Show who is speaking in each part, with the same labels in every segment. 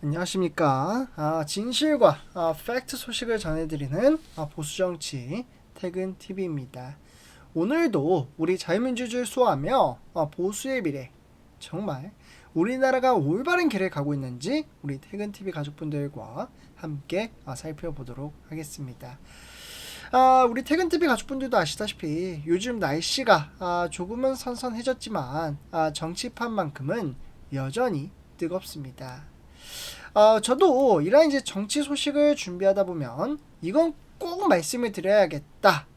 Speaker 1: 안녕하십니까. 진실과 팩트 소식을 전해드리는 보수정치 퇴근TV입니다. 오늘도 우리 자유민주주의를 수호하며 보수의 미래, 정말 우리나라가 올바른 길을 가고 있는지 우리 퇴근TV 가족분들과 함께 살펴보도록 하겠습니다. 우리 퇴근TV 가족분들도 아시다시피 요즘 날씨가 조금은 선선해졌지만 정치판만큼은 여전히 뜨겁습니다. 저도 이런 이제 정치 소식을 준비하다 보면 이건 꼭 말씀을 드려야겠다.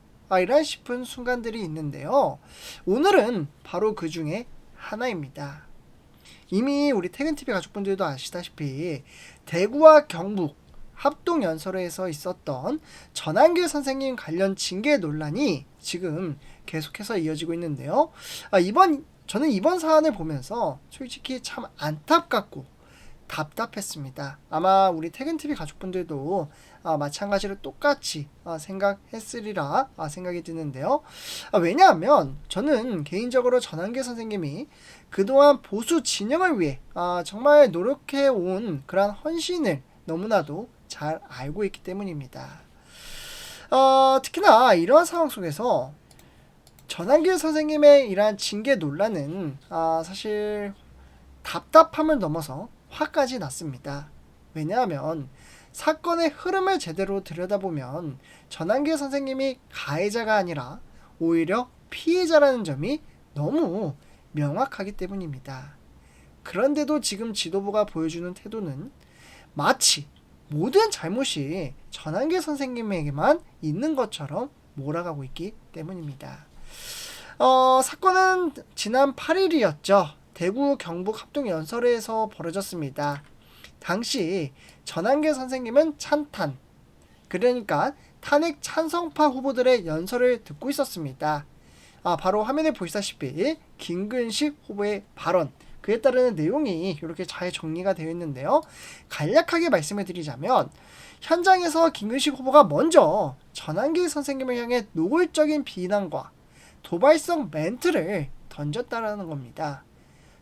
Speaker 1: 이런 싶은 순간들이 있는데요. 오늘은 바로 그 중에 하나입니다. 이미 우리 퇴근TV 가족분들도 아시다시피 대구와 경북 합동연설회에서 있었던 전한길 선생님 관련 징계 논란이 지금 계속해서 이어지고 있는데요. 저는 이번 사안을 보면서 솔직히 참 안타깝고 답답했습니다. 아마 우리 퇴근TV 가족분들도 마찬가지로 똑같이 생각했으리라 생각이 드는데요. 왜냐하면 저는 개인적으로 전한계 선생님이 그동안 보수 진영을 위해 정말 노력해온 그런 헌신을 너무나도 잘 알고 있기 때문입니다. 특히나 이러한 상황 속에서 전한길 선생님의 이러한 징계 논란은 사실 답답함을 넘어서 화까지 났습니다. 왜냐하면 사건의 흐름을 제대로 들여다보면 전한길 선생님이 가해자가 아니라 오히려 피해자라는 점이 너무 명확하기 때문입니다. 그런데도 지금 지도부가 보여주는 태도는 마치 모든 잘못이 전한길 선생님에게만 있는 것처럼 몰아가고 있기 때문입니다. 사건은 지난 8일이었죠. 대구 경북 합동연설회에서 벌어졌습니다. 당시 전한계 선생님은 찬탄, 그러니까 탄핵 찬성파 후보들의 연설을 듣고 있었습니다. 바로 화면에 보시다시피 김근식 후보의 발언, 그에 따르는 내용이 이렇게 잘 정리가 되어 있는데요. 간략하게 말씀을 드리자면 현장에서 김근식 후보가 먼저 전한계 선생님을 향해 노골적인 비난과 도발성 멘트를 던졌다라는 겁니다.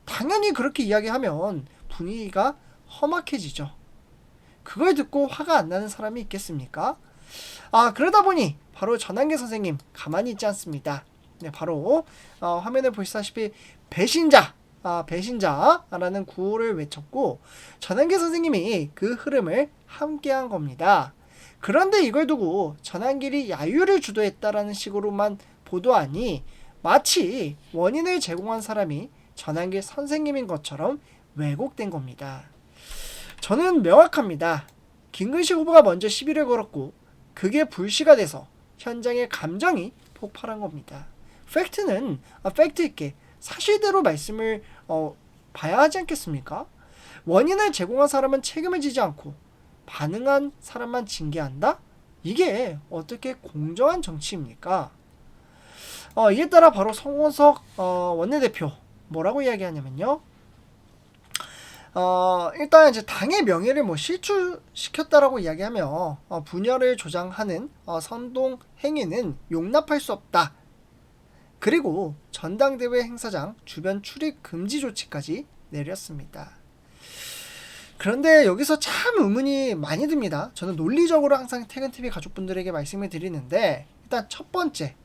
Speaker 1: 당연히 그렇게 이야기하면 분위기가 험악해지죠. 그걸 듣고 화가 안 나는 사람이 있겠습니까? 그러다 보니 바로 전한계 선생님 가만히 있지 않습니다. 네, 바로 화면에 보시다시피 배신자라는 구호를 외쳤고 전한계 선생님이 그 흐름을 함께한 겁니다. 그런데 이걸 두고 전한길이 야유를 주도했다라는 식으로만 보도하니 마치 원인을 제공한 사람이 전한길 선생님인 것처럼 왜곡된 겁니다. 저는 명확합니다. 김근식 후보가 먼저 시비를 걸었고 그게 불씨가 돼서 현장의 감정이 폭발한 겁니다. 팩트는 팩트 있게 사실대로 말씀을 봐야 하지 않겠습니까? 원인을 제공한 사람은 책임을 지지 않고 반응한 사람만 징계한다? 이게 어떻게 공정한 정치입니까? 이에 따라 바로 송원석 원내대표 뭐라고 이야기하냐면요. 일단 이제 당의 명예를 실추시켰다라고 이야기하며 분열을 조장하는 선동 행위는 용납할 수 없다. 그리고 전당대회 행사장 주변 출입 금지 조치까지 내렸습니다. 그런데 여기서 참 의문이 많이 듭니다. 저는 논리적으로 항상 퇴근TV 가족분들에게 말씀을 드리는데 일단 첫 번째,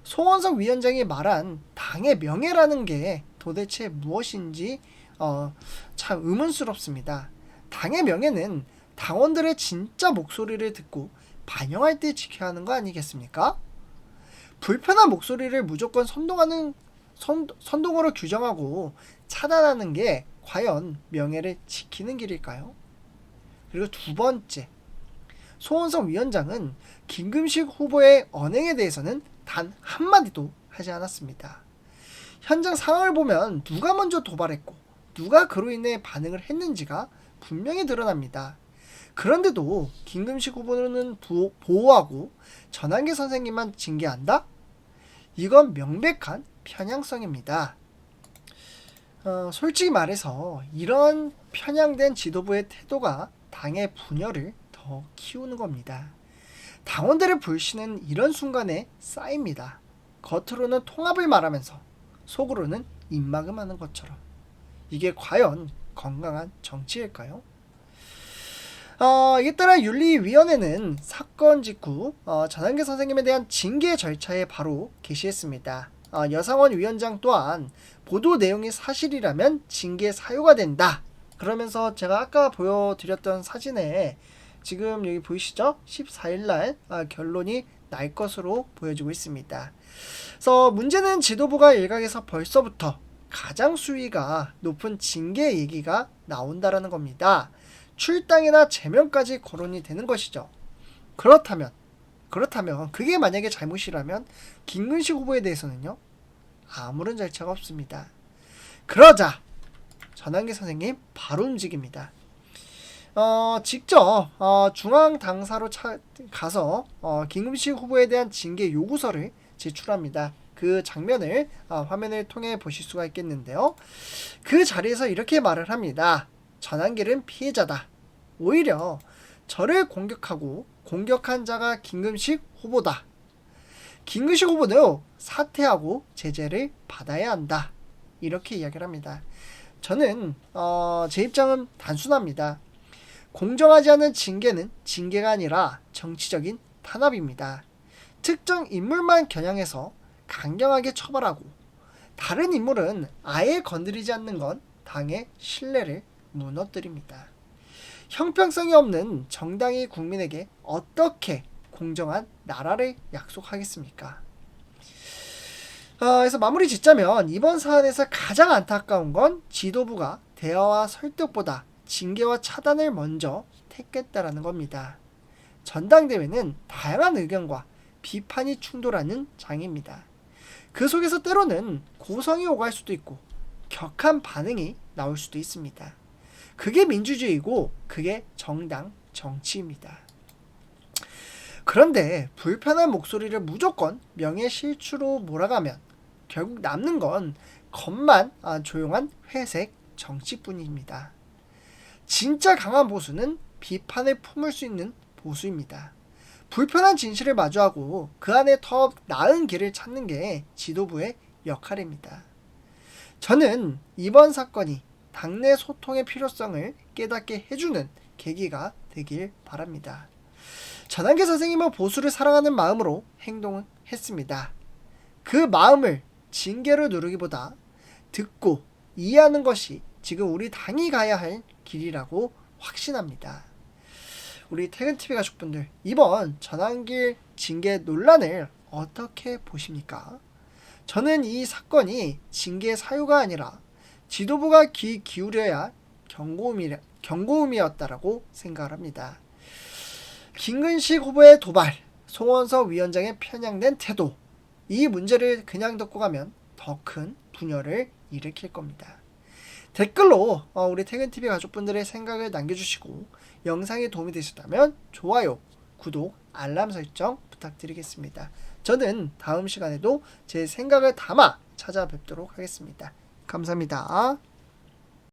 Speaker 1: 송원석 위원장이 말한 당의 명예라는 게 도대체 무엇인지 참 의문스럽습니다. 당의 명예는 당원들의 진짜 목소리를 듣고 반영할 때 지켜야 하는 거 아니겠습니까? 불편한 목소리를 무조건 선동으로 규정하고 차단하는 게 과연 명예를 지키는 길일까요? 그리고 두 번째, 송원석 위원장은 김금식 후보의 언행에 대해서는 단 한마디도 하지 않았습니다. 현장 상황을 보면 누가 먼저 도발했고 누가 그로 인해 반응을 했는지가 분명히 드러납니다. 그런데도 김금식 후보는 보호하고 전한계 선생님만 징계한다? 이건 명백한 편향성입니다. 솔직히 말해서 이런 편향된 지도부의 태도가 당의 분열을 더 키우는 겁니다. 당원들의 불신은 이런 순간에 쌓입니다. 겉으로는 통합을 말하면서 속으로는 입막음하는 것처럼. 이게 과연 건강한 정치일까요? 이에 따라 윤리위원회는 사건 직후 전한계 선생님에 대한 징계 절차에 바로 개시했습니다. 여상원 위원장 또한 보도 내용이 사실이라면 징계 사유가 된다. 그러면서 제가 아까 보여드렸던 사진에 지금 여기 보이시죠? 14일날 결론이 날 것으로 보여지고 있습니다. 그래서 문제는 지도부가 일각에서 벌써부터 가장 수위가 높은 징계 얘기가 나온다라는 겁니다. 출당이나 제명까지 거론이 되는 것이죠. 그렇다면 그게 만약에 잘못이라면 김근식 후보에 대해서는요, 아무런 절차가 없습니다. 그러자 전한계 선생님 바로 움직입니다. 직접 중앙당사로 가서 김금식 후보에 대한 징계 요구서를 제출합니다. 그 장면을 화면을 통해 보실 수가 있겠는데요. 그 자리에서 이렇게 말을 합니다. 전한계는 피해자다. 오히려 저를 공격한 자가 김금식 후보다. 김금식 후보는 사퇴하고 제재를 받아야 한다. 이렇게 이야기를 합니다. 저는 제 입장은 단순합니다. 공정하지 않은 징계는 징계가 아니라 정치적인 탄압입니다. 특정 인물만 겨냥해서 강경하게 처벌하고 다른 인물은 아예 건드리지 않는 건 당의 신뢰를 무너뜨립니다. 형평성이 없는 정당이 국민에게 어떻게 공정한 나라를 약속하겠습니까? 그래서 마무리 짓자면 이번 사안에서 가장 안타까운 건 지도부가 대화와 설득보다 징계와 차단을 먼저 택했다라는 겁니다. 전당대회는 다양한 의견과 비판이 충돌하는 장입니다. 그 속에서 때로는 고성이 오갈 수도 있고 격한 반응이 나올 수도 있습니다. 그게 민주주의고 그게 정당 정치입니다. 그런데 불편한 목소리를 무조건 명예실추로 몰아가면 결국 남는 건 겉만 조용한 회색 정치뿐입니다. 진짜 강한 보수는 비판을 품을 수 있는 보수입니다. 불편한 진실을 마주하고 그 안에 더 나은 길을 찾는 게 지도부의 역할입니다. 저는 이번 사건이 당내 소통의 필요성을 깨닫게 해주는 계기가 되길 바랍니다. 전한계 선생님은 보수를 사랑하는 마음으로 행동을 했습니다. 그 마음을 징계로 누르기보다 듣고 이해하는 것이 지금 우리 당이 가야 할 길이라고 확신합니다. 우리 퇴근TV 가족분들, 이번 전한길 징계 논란을 어떻게 보십니까? 저는 이 사건이 징계 사유가 아니라 지도부가 귀 기울여야 경고음이었다라고 생각을 합니다. 김근식 후보의 도발, 송원석 위원장의 편향된 태도, 이 문제를 그냥 덮고 가면 더 큰 분열을 일으킬 겁니다. 댓글로 우리 퇴근TV 가족분들의 생각을 남겨주시고 영상이 도움이 되셨다면 좋아요, 구독, 알람 설정 부탁드리겠습니다. 저는 다음 시간에도 제 생각을 담아 찾아뵙도록 하겠습니다. 감사합니다.